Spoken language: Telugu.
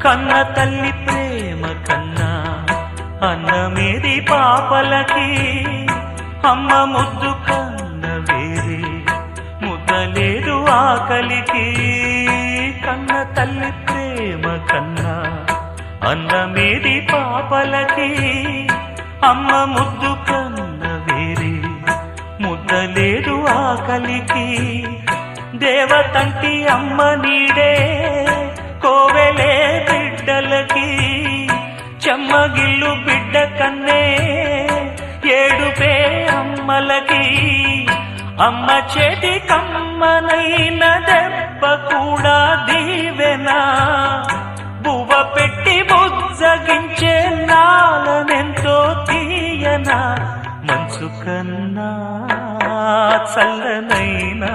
కన్న తల్లి ప్రేమ కన్నా అన్నమేది పాపలకి, అమ్మ ముద్దు కన్న వేరే ముద్దలేదు ఆకలికి. కన్న తల్లి ప్రేమ కన్నా అన్నమేది పాపలకి, అమ్మ ముద్దు కన్న వేరే ముద్దలేదు ఆకలికి. దేవతంటి అమ్మ నీడే కోవెలే బిడ్డలకి, చెమ్మగిల్లు బిడ్డ కన్నే ఏడుపే అమ్మలకి. అమ్మ చేతి కమ్మనైన దెబ్బ కూడా దీవెనా, బువ్వ పెట్టి బుజ్జగించే నాలనెంతో తీయనా, మనసు కన్నా చల్లనైనా